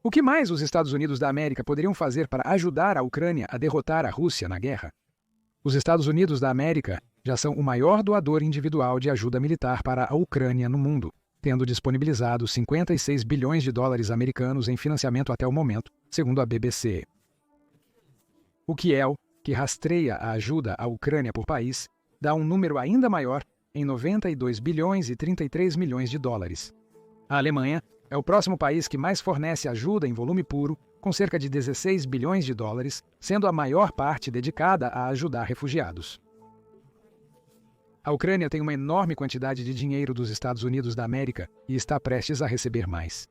O que mais os Estados Unidos da América poderiam fazer para ajudar a Ucrânia a derrotar a Rússia na guerra? Os Estados Unidos da América já são o maior doador individual de ajuda militar para a Ucrânia no mundo, tendo disponibilizado 56 bilhões de dólares americanos em financiamento até o momento, segundo a BBC. O Kiel, que rastreia a ajuda à Ucrânia por país, dá um número ainda maior em 92 bilhões e 33 milhões de dólares. A Alemanha é o próximo país que mais fornece ajuda em volume puro, com cerca de 16 bilhões de dólares, sendo a maior parte dedicada a ajudar refugiados. A Ucrânia tem uma enorme quantidade de dinheiro dos Estados Unidos da América e está prestes a receber mais.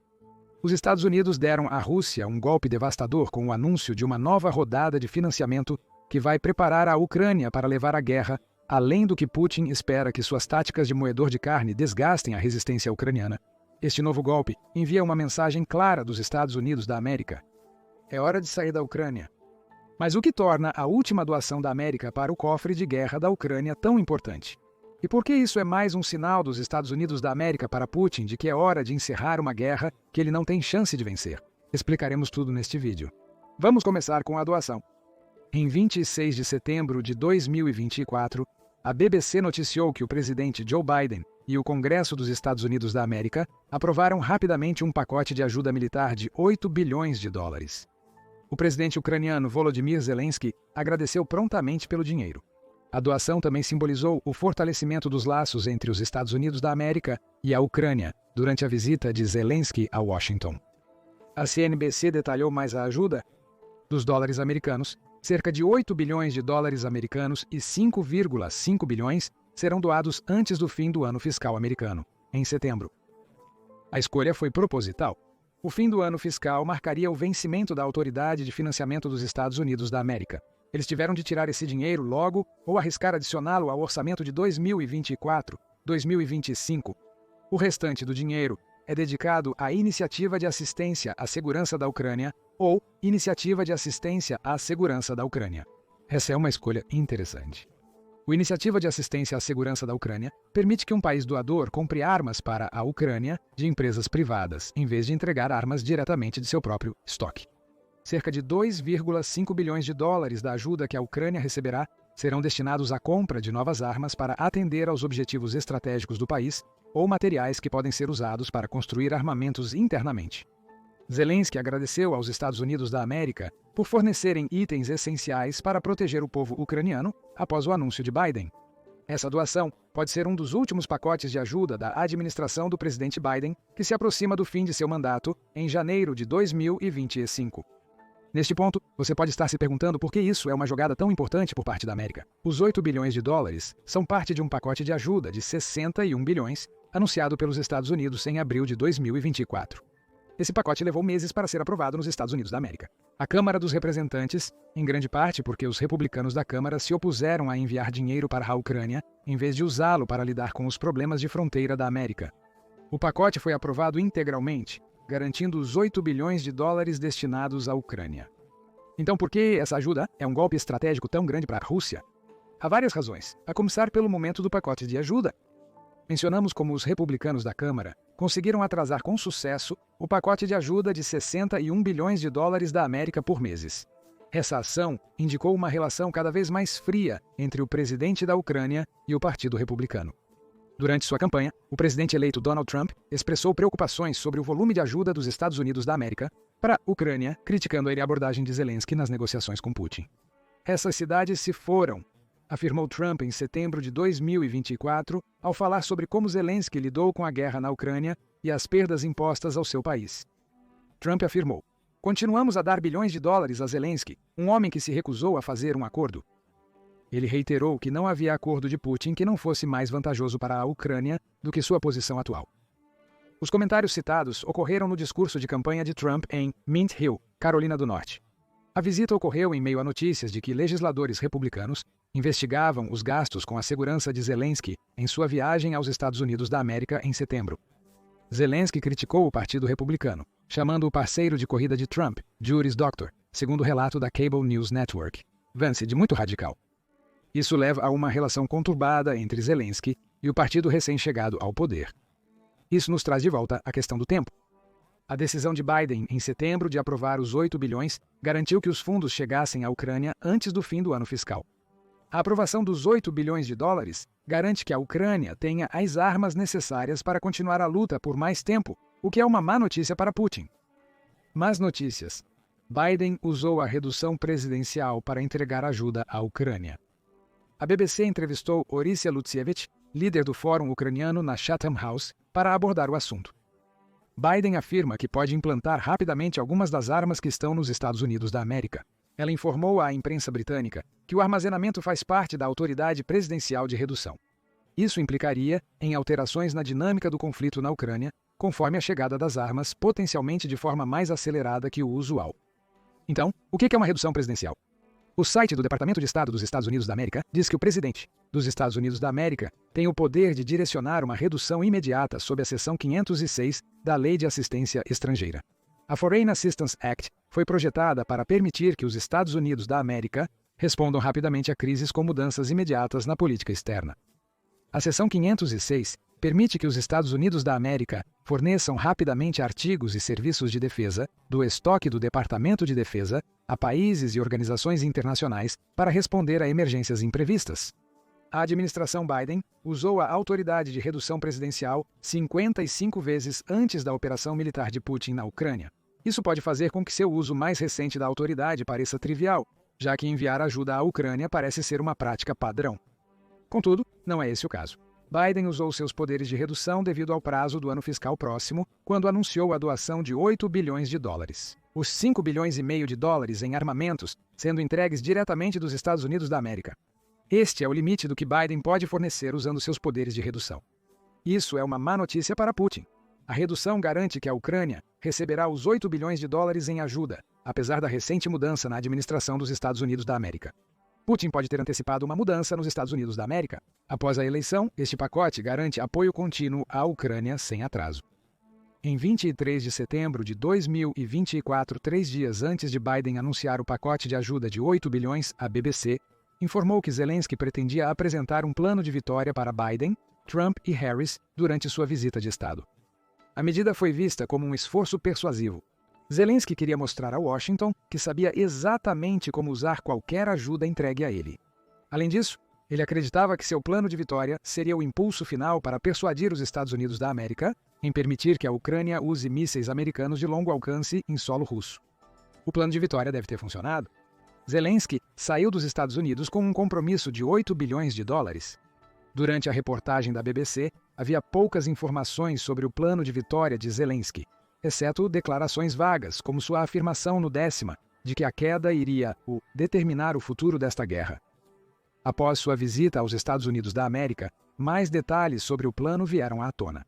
Os Estados Unidos deram à Rússia um golpe devastador com o anúncio de uma nova rodada de financiamento que vai preparar a Ucrânia para levar a guerra, além do que Putin espera que suas táticas de moedor de carne desgastem a resistência ucraniana. Este novo golpe envia uma mensagem clara dos Estados Unidos da América. É hora de sair da Ucrânia. Mas o que torna a última doação da América para o cofre de guerra da Ucrânia tão importante? E por que isso é mais um sinal dos Estados Unidos da América para Putin de que é hora de encerrar uma guerra que ele não tem chance de vencer? Explicaremos tudo neste vídeo. Vamos começar com a doação. Em 26 de setembro de 2024, a BBC noticiou que o presidente Joe Biden e o Congresso dos Estados Unidos da América aprovaram rapidamente um pacote de ajuda militar de 8 bilhões de dólares. O presidente ucraniano Volodymyr Zelensky agradeceu prontamente pelo dinheiro. A doação também simbolizou o fortalecimento dos laços entre os Estados Unidos da América e a Ucrânia durante a visita de Zelensky a Washington. A CNBC detalhou mais a ajuda dos dólares americanos. Cerca de 8 bilhões de dólares americanos e 5,5 bilhões serão doados antes do fim do ano fiscal americano, em setembro. A escolha foi proposital. O fim do ano fiscal marcaria o vencimento da Autoridade de Financiamento dos Estados Unidos da América. Eles tiveram de tirar esse dinheiro logo ou arriscar adicioná-lo ao orçamento de 2024, 2025. O restante do dinheiro é dedicado à Iniciativa de Assistência à Segurança da Ucrânia ou Iniciativa de Assistência à Segurança da Ucrânia. Essa é uma escolha interessante. O Iniciativa de Assistência à Segurança da Ucrânia permite que um país doador compre armas para a Ucrânia de empresas privadas, em vez de entregar armas diretamente de seu próprio estoque. Cerca de 2,5 bilhões de dólares da ajuda que a Ucrânia receberá serão destinados à compra de novas armas para atender aos objetivos estratégicos do país ou materiais que podem ser usados para construir armamentos internamente. Zelensky agradeceu aos Estados Unidos da América por fornecerem itens essenciais para proteger o povo ucraniano após o anúncio de Biden. Essa doação pode ser um dos últimos pacotes de ajuda da administração do presidente Biden, que se aproxima do fim de seu mandato em janeiro de 2025. Neste ponto, você pode estar se perguntando por que isso é uma jogada tão importante por parte da América. Os 8 bilhões de dólares são parte de um pacote de ajuda de 61 bilhões anunciado pelos Estados Unidos em abril de 2024. Esse pacote levou meses para ser aprovado nos Estados Unidos da América. A Câmara dos Representantes, em grande parte porque os republicanos da Câmara se opuseram a enviar dinheiro para a Ucrânia, em vez de usá-lo para lidar com os problemas de fronteira da América. O pacote foi aprovado integralmente, garantindo os 8 bilhões de dólares destinados à Ucrânia. Então, por que essa ajuda é um golpe estratégico tão grande para a Rússia? Há várias razões, a começar pelo momento do pacote de ajuda. Mencionamos como os republicanos da Câmara conseguiram atrasar com sucesso o pacote de ajuda de 61 bilhões de dólares da América por meses. Essa ação indicou uma relação cada vez mais fria entre o presidente da Ucrânia e o Partido Republicano. Durante sua campanha, o presidente eleito Donald Trump expressou preocupações sobre o volume de ajuda dos Estados Unidos da América para a Ucrânia, criticando a abordagem de Zelensky nas negociações com Putin. Essas cidades se foram, afirmou Trump em setembro de 2024, ao falar sobre como Zelensky lidou com a guerra na Ucrânia e as perdas impostas ao seu país. Trump afirmou: "Continuamos a dar bilhões de dólares a Zelensky, um homem que se recusou a fazer um acordo." Ele reiterou que não havia acordo de Putin que não fosse mais vantajoso para a Ucrânia do que sua posição atual. Os comentários citados ocorreram no discurso de campanha de Trump em Mint Hill, Carolina do Norte. A visita ocorreu em meio a notícias de que legisladores republicanos investigavam os gastos com a segurança de Zelensky em sua viagem aos Estados Unidos da América em setembro. Zelensky criticou o Partido Republicano, chamando o parceiro de corrida de Trump, Juris Doctor, segundo o relato da Cable News Network, Vance, de muito radical. Isso leva a uma relação conturbada entre Zelensky e o partido recém-chegado ao poder. Isso nos traz de volta à questão do tempo. A decisão de Biden, em setembro, de aprovar os 8 bilhões, garantiu que os fundos chegassem à Ucrânia antes do fim do ano fiscal. A aprovação dos 8 bilhões de dólares garante que a Ucrânia tenha as armas necessárias para continuar a luta por mais tempo, o que é uma má notícia para Putin. Más notícias. Biden usou a redução presidencial para entregar ajuda à Ucrânia. A BBC entrevistou Orysia Lutsievich, líder do Fórum Ucraniano na Chatham House, para abordar o assunto. Biden afirma que pode implantar rapidamente algumas das armas que estão nos Estados Unidos da América. Ela informou à imprensa britânica que o armazenamento faz parte da autoridade presidencial de redução. Isso implicaria em alterações na dinâmica do conflito na Ucrânia, conforme a chegada das armas, potencialmente de forma mais acelerada que o usual. Então, o que é uma redução presidencial? O site do Departamento de Estado dos Estados Unidos da América diz que o presidente dos Estados Unidos da América tem o poder de direcionar uma redução imediata sob a seção 506 da Lei de Assistência Estrangeira. A Foreign Assistance Act foi projetada para permitir que os Estados Unidos da América respondam rapidamente a crises com mudanças imediatas na política externa. A seção 506 permite que os Estados Unidos da América forneçam rapidamente artigos e serviços de defesa do estoque do Departamento de Defesa a países e organizações internacionais para responder a emergências imprevistas. A administração Biden usou a autoridade de redução presidencial 55 vezes antes da operação militar de Putin na Ucrânia. Isso pode fazer com que seu uso mais recente da autoridade pareça trivial, já que enviar ajuda à Ucrânia parece ser uma prática padrão. Contudo, não é esse o caso. Biden usou seus poderes de redução devido ao prazo do ano fiscal próximo, quando anunciou a doação de 8 bilhões de dólares. Os 5 bilhões e meio de dólares em armamentos sendo entregues diretamente dos Estados Unidos da América. Este é o limite do que Biden pode fornecer usando seus poderes de redução. Isso é uma má notícia para Putin. A redução garante que a Ucrânia receberá os 8 bilhões de dólares em ajuda, apesar da recente mudança na administração dos Estados Unidos da América. Putin pode ter antecipado uma mudança nos Estados Unidos da América. Após a eleição, este pacote garante apoio contínuo à Ucrânia sem atraso. Em 23 de setembro de 2024, 3 dias antes de Biden anunciar o pacote de ajuda de 8 bilhões, a BBC informou que Zelensky pretendia apresentar um plano de vitória para Biden, Trump e Harris durante sua visita de Estado. A medida foi vista como um esforço persuasivo. Zelensky queria mostrar a Washington que sabia exatamente como usar qualquer ajuda entregue a ele. Além disso, ele acreditava que seu plano de vitória seria o impulso final para persuadir os Estados Unidos da América em permitir que a Ucrânia use mísseis americanos de longo alcance em solo russo. O plano de vitória deve ter funcionado. Zelensky saiu dos Estados Unidos com um compromisso de 8 bilhões de dólares. Durante a reportagem da BBC, havia poucas informações sobre o plano de vitória de Zelensky, exceto declarações vagas, como sua afirmação no 10º, de que a queda iria determinar o futuro desta guerra. Após sua visita aos Estados Unidos da América, mais detalhes sobre o plano vieram à tona.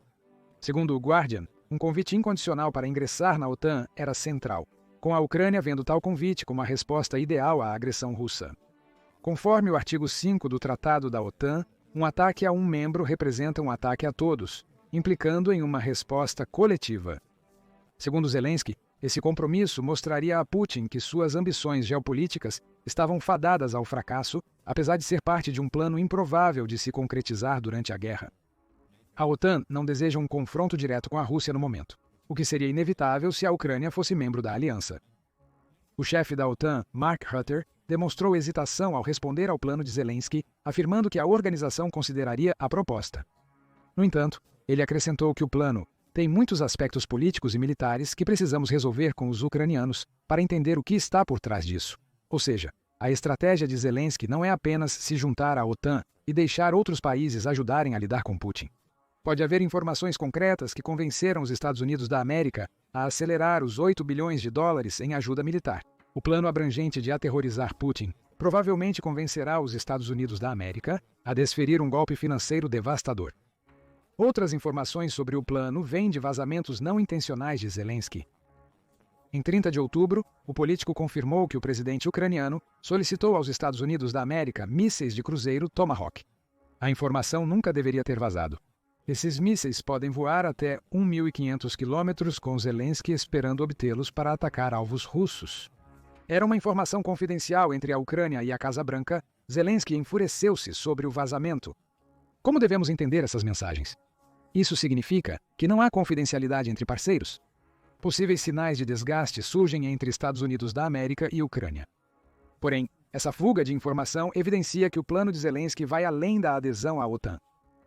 Segundo o Guardian, um convite incondicional para ingressar na OTAN era central, com a Ucrânia vendo tal convite como a resposta ideal à agressão russa. Conforme o artigo 5 do Tratado da OTAN, um ataque a um membro representa um ataque a todos, implicando em uma resposta coletiva. Segundo Zelensky, esse compromisso mostraria a Putin que suas ambições geopolíticas estavam fadadas ao fracasso, apesar de ser parte de um plano improvável de se concretizar durante a guerra. A OTAN não deseja um confronto direto com a Rússia no momento, o que seria inevitável se a Ucrânia fosse membro da aliança. O chefe da OTAN, Mark Rutte, demonstrou hesitação ao responder ao plano de Zelensky, afirmando que a organização consideraria a proposta. No entanto, ele acrescentou que o plano tem muitos aspectos políticos e militares que precisamos resolver com os ucranianos para entender o que está por trás disso. Ou seja, a estratégia de Zelensky não é apenas se juntar à OTAN e deixar outros países ajudarem a lidar com Putin. Pode haver informações concretas que convenceram os Estados Unidos da América a acelerar os 8 bilhões de dólares em ajuda militar. O plano abrangente de aterrorizar Putin provavelmente convencerá os Estados Unidos da América a desferir um golpe financeiro devastador. Outras informações sobre o plano vêm de vazamentos não intencionais de Zelensky. Em 30 de outubro, o político confirmou que o presidente ucraniano solicitou aos Estados Unidos da América mísseis de cruzeiro Tomahawk. A informação nunca deveria ter vazado. Esses mísseis podem voar até 1.500 quilômetros, com Zelensky esperando obtê-los para atacar alvos russos. Era uma informação confidencial entre a Ucrânia e a Casa Branca. Zelensky enfureceu-se sobre o vazamento. Como devemos entender essas mensagens? Isso significa que não há confidencialidade entre parceiros? Possíveis sinais de desgaste surgem entre Estados Unidos da América e Ucrânia. Porém, essa fuga de informação evidencia que o plano de Zelensky vai além da adesão à OTAN.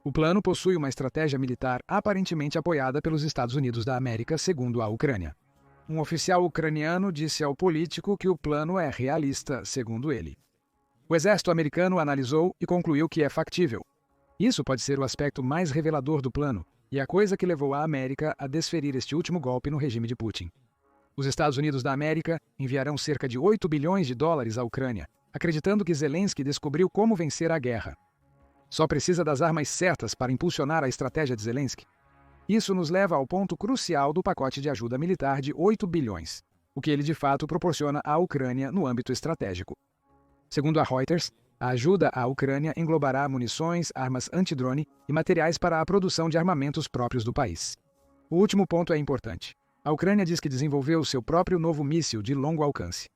O plano possui uma estratégia militar aparentemente apoiada pelos Estados Unidos da América, segundo a Ucrânia. Um oficial ucraniano disse ao político que o plano é realista, segundo ele. O exército americano analisou e concluiu que é factível. Isso pode ser o aspecto mais revelador do plano e a coisa que levou a América a desferir este último golpe no regime de Putin. Os Estados Unidos da América enviarão cerca de 8 bilhões de dólares à Ucrânia, acreditando que Zelensky descobriu como vencer a guerra. Só precisa das armas certas para impulsionar a estratégia de Zelensky. Isso nos leva ao ponto crucial do pacote de ajuda militar de 8 bilhões, o que ele de fato proporciona à Ucrânia no âmbito estratégico. Segundo a Reuters, a ajuda à Ucrânia englobará munições, armas antidrone e materiais para a produção de armamentos próprios do país. O último ponto é importante. A Ucrânia diz que desenvolveu seu próprio novo míssil de longo alcance.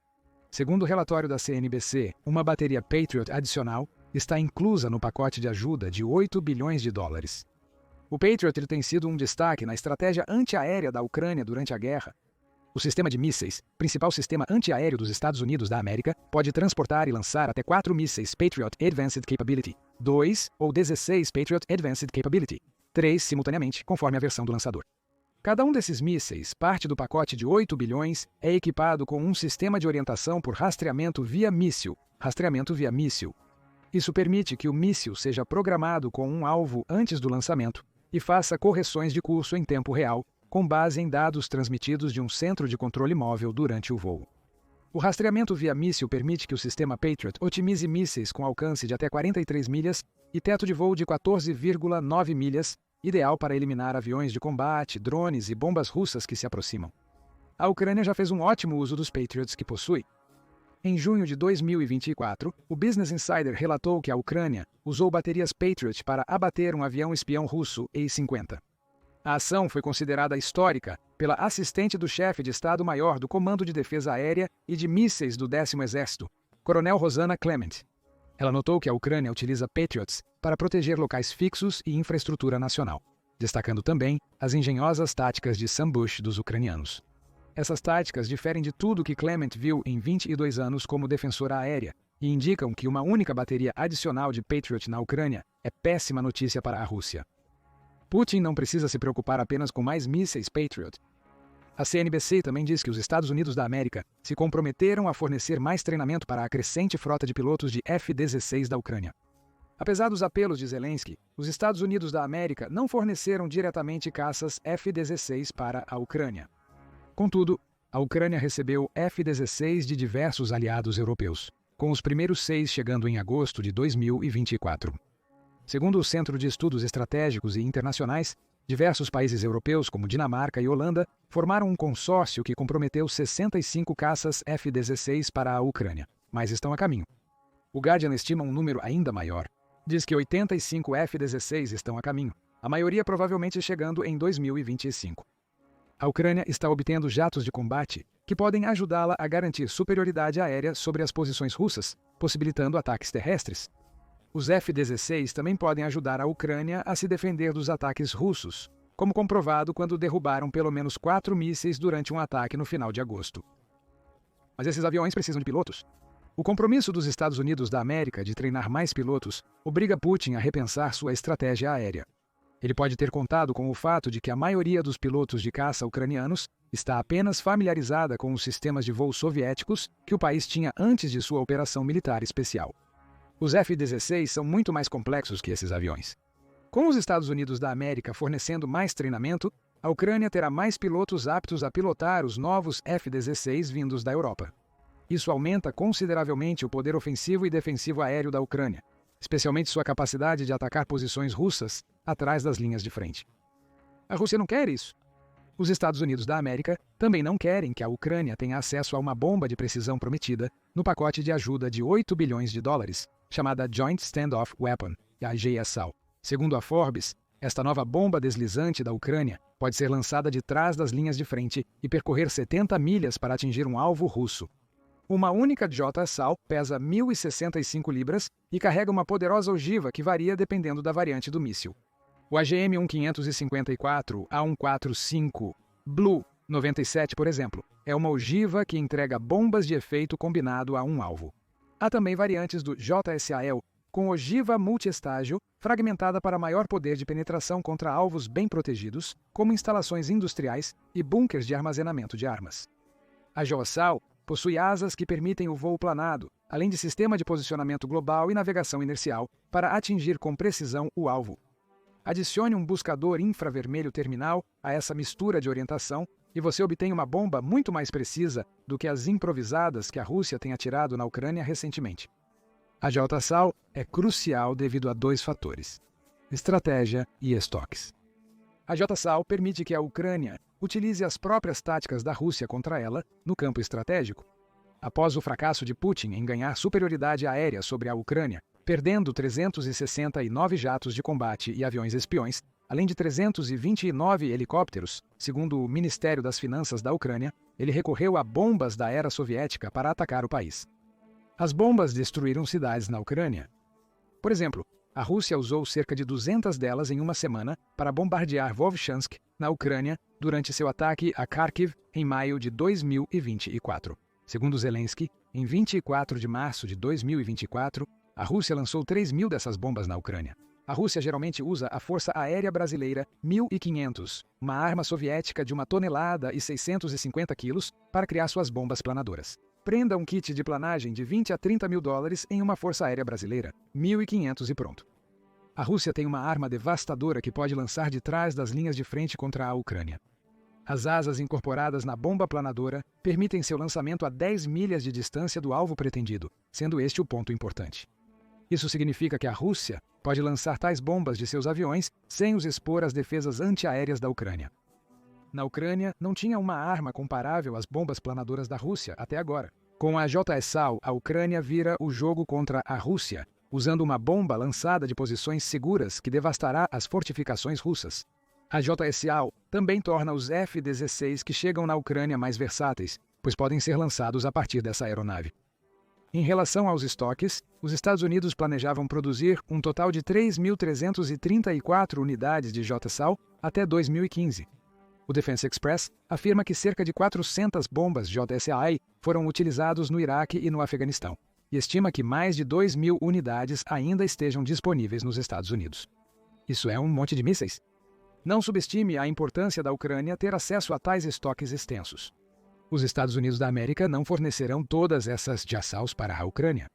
Segundo o relatório da CNBC, uma bateria Patriot adicional está inclusa no pacote de ajuda de 8 bilhões de dólares. O Patriot tem sido um destaque na estratégia antiaérea da Ucrânia durante a guerra. O sistema de mísseis, principal sistema antiaéreo dos Estados Unidos da América, pode transportar e lançar até 4 mísseis Patriot Advanced Capability, 2 ou 16 Patriot Advanced Capability, 3 simultaneamente, conforme a versão do lançador. Cada um desses mísseis, parte do pacote de 8 bilhões, é equipado com um sistema de orientação por rastreamento via míssil. Isso permite que o míssil seja programado com um alvo antes do lançamento e faça correções de curso em tempo real, com base em dados transmitidos de um centro de controle móvel durante o voo. O rastreamento via míssil permite que o sistema Patriot otimize mísseis com alcance de até 43 milhas e teto de voo de 14,9 milhas, ideal para eliminar aviões de combate, drones e bombas russas que se aproximam. A Ucrânia já fez um ótimo uso dos Patriots que possui. Em junho de 2024, o Business Insider relatou que a Ucrânia usou baterias Patriot para abater um avião espião russo E-50. A ação foi considerada histórica pela assistente do chefe de Estado-Maior do Comando de Defesa Aérea e de Mísseis do 10º Exército, Coronel Rosanna Clement. Ela notou que a Ucrânia utiliza Patriots para proteger locais fixos e infraestrutura nacional, destacando também as engenhosas táticas de ambush dos ucranianos. Essas táticas diferem de tudo que Clement viu em 22 anos como defensora aérea e indicam que uma única bateria adicional de Patriot na Ucrânia é péssima notícia para a Rússia. Putin não precisa se preocupar apenas com mais mísseis Patriot. A CNBC também diz que os Estados Unidos da América se comprometeram a fornecer mais treinamento para a crescente frota de pilotos de F-16 da Ucrânia. Apesar dos apelos de Zelensky, os Estados Unidos da América não forneceram diretamente caças F-16 para a Ucrânia. Contudo, a Ucrânia recebeu F-16 de diversos aliados europeus, com os primeiros 6 chegando em agosto de 2024. Segundo o Centro de Estudos Estratégicos e Internacionais, diversos países europeus, como Dinamarca e Holanda, formaram um consórcio que comprometeu 65 caças F-16 para a Ucrânia, mas estão a caminho. O Guardian estima um número ainda maior. Diz que 85 F-16 estão a caminho, a maioria provavelmente chegando em 2025. A Ucrânia está obtendo jatos de combate que podem ajudá-la a garantir superioridade aérea sobre as posições russas, possibilitando ataques terrestres. Os F-16 também podem ajudar a Ucrânia a se defender dos ataques russos, como comprovado quando derrubaram pelo menos 4 mísseis durante um ataque no final de agosto. Mas esses aviões precisam de pilotos. O compromisso dos Estados Unidos da América de treinar mais pilotos obriga Putin a repensar sua estratégia aérea. Ele pode ter contado com o fato de que a maioria dos pilotos de caça ucranianos está apenas familiarizada com os sistemas de voo soviéticos que o país tinha antes de sua operação militar especial. Os F-16 são muito mais complexos que esses aviões. Com os Estados Unidos da América fornecendo mais treinamento, a Ucrânia terá mais pilotos aptos a pilotar os novos F-16 vindos da Europa. Isso aumenta consideravelmente o poder ofensivo e defensivo aéreo da Ucrânia, especialmente sua capacidade de atacar posições russas atrás das linhas de frente. A Rússia não quer isso. Os Estados Unidos da América também não querem que a Ucrânia tenha acesso a uma bomba de precisão prometida no pacote de ajuda de 8 bilhões de dólares, chamada Joint Standoff Weapon, a JSOW. Segundo a Forbes, esta nova bomba deslizante da Ucrânia pode ser lançada de trás das linhas de frente e percorrer 70 milhas para atingir um alvo russo. Uma única JSOW pesa 1.065 libras e carrega uma poderosa ogiva que varia dependendo da variante do míssil. O AGM-1554 A145 Blue 97, por exemplo, é uma ogiva que entrega bombas de efeito combinado a um alvo. Há também variantes do JSAL, com ogiva multiestágio, fragmentada para maior poder de penetração contra alvos bem protegidos, como instalações industriais e bunkers de armazenamento de armas. A JSAL possui asas que permitem o voo planado, além de sistema de posicionamento global e navegação inercial, para atingir com precisão o alvo. Adicione um buscador infravermelho terminal a essa mistura de orientação e você obtém uma bomba muito mais precisa do que as improvisadas que a Rússia tem atirado na Ucrânia recentemente. A JSAL é crucial devido a dois fatores: estratégia e estoques. A JSAL permite que a Ucrânia utilize as próprias táticas da Rússia contra ela no campo estratégico. Após o fracasso de Putin em ganhar superioridade aérea sobre a Ucrânia, perdendo 369 jatos de combate e aviões espiões, além de 329 helicópteros, segundo o Ministério das Finanças da Ucrânia, ele recorreu a bombas da era soviética para atacar o país. As bombas destruíram cidades na Ucrânia. Por exemplo, a Rússia usou cerca de 200 delas em uma semana para bombardear Vovchansk, na Ucrânia, durante seu ataque a Kharkiv em maio de 2024. Segundo Zelensky, em 24 de março de 2024, a Rússia lançou 3.000 dessas bombas na Ucrânia. A Rússia geralmente usa a Força Aérea Brasileira 1500, uma arma soviética de 1 tonelada e 650 quilos, para criar suas bombas planadoras. Prenda um kit de planagem de 20 a 30 mil dólares em uma Força Aérea Brasileira, 1500 e pronto. A Rússia tem uma arma devastadora que pode lançar de trás das linhas de frente contra a Ucrânia. As asas incorporadas na bomba planadora permitem seu lançamento a 10 milhas de distância do alvo pretendido, sendo este o ponto importante. Isso significa que a Rússia pode lançar tais bombas de seus aviões sem os expor às defesas antiaéreas da Ucrânia. Na Ucrânia, não tinha uma arma comparável às bombas planadoras da Rússia até agora. Com a JSAL, a Ucrânia vira o jogo contra a Rússia, usando uma bomba lançada de posições seguras que devastará as fortificações russas. A JSAL também torna os F-16 que chegam na Ucrânia mais versáteis, pois podem ser lançados a partir dessa aeronave. Em relação aos estoques, os Estados Unidos planejavam produzir um total de 3.334 unidades de JSAL até 2015. O Defense Express afirma que cerca de 400 bombas JSAL foram utilizadas no Iraque e no Afeganistão, e estima que mais de 2.000 unidades ainda estejam disponíveis nos Estados Unidos. Isso é um monte de mísseis. Não subestime a importância da Ucrânia ter acesso a tais estoques extensos. Os Estados Unidos da América não fornecerão todas essas JSALs para a Ucrânia.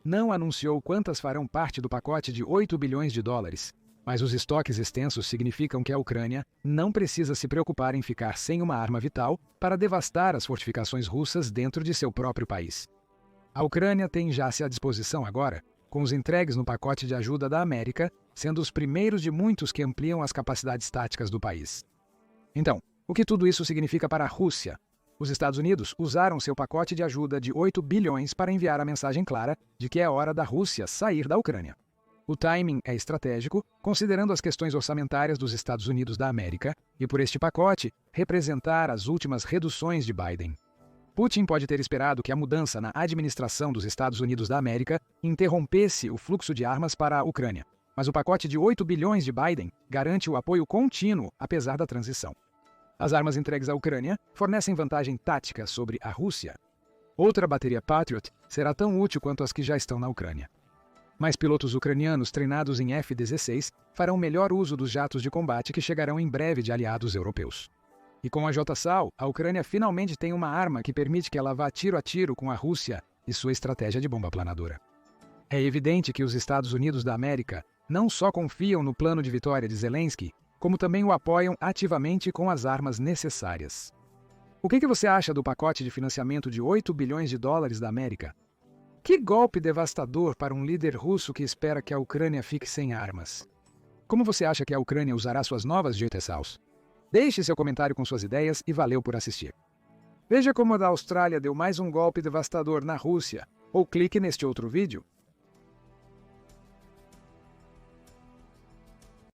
Não anunciou quantas farão parte do pacote de 8 bilhões de dólares, mas os estoques extensos significam que a Ucrânia não precisa se preocupar em ficar sem uma arma vital para devastar as fortificações russas dentro de seu próprio país. A Ucrânia tem já-se à disposição agora, com os entregues no pacote de ajuda da América, sendo os primeiros de muitos que ampliam as capacidades táticas do país. Então, o que tudo isso significa para a Rússia? Os Estados Unidos usaram seu pacote de ajuda de 8 bilhões para enviar a mensagem clara de que é hora da Rússia sair da Ucrânia. O timing é estratégico, considerando as questões orçamentárias dos Estados Unidos da América e, por este pacote, representar as últimas reduções de Biden. Putin pode ter esperado que a mudança na administração dos Estados Unidos da América interrompesse o fluxo de armas para a Ucrânia, mas o pacote de 8 bilhões de Biden garante o apoio contínuo apesar da transição. As armas entregues à Ucrânia fornecem vantagem tática sobre a Rússia. Outra bateria Patriot será tão útil quanto as que já estão na Ucrânia. Mais pilotos ucranianos treinados em F-16 farão melhor uso dos jatos de combate que chegarão em breve de aliados europeus. E com a JSAL, a Ucrânia finalmente tem uma arma que permite que ela vá tiro a tiro com a Rússia e sua estratégia de bomba planadora. É evidente que os Estados Unidos da América não só confiam no plano de vitória de Zelensky, como também o apoiam ativamente com as armas necessárias. O que você acha do pacote de financiamento de 8 bilhões de dólares da América? Que golpe devastador para um líder russo que espera que a Ucrânia fique sem armas. Como você acha que a Ucrânia usará suas novas JSALs? Deixe seu comentário com suas ideias e valeu por assistir. Veja como a da Austrália deu mais um golpe devastador na Rússia, ou clique neste outro vídeo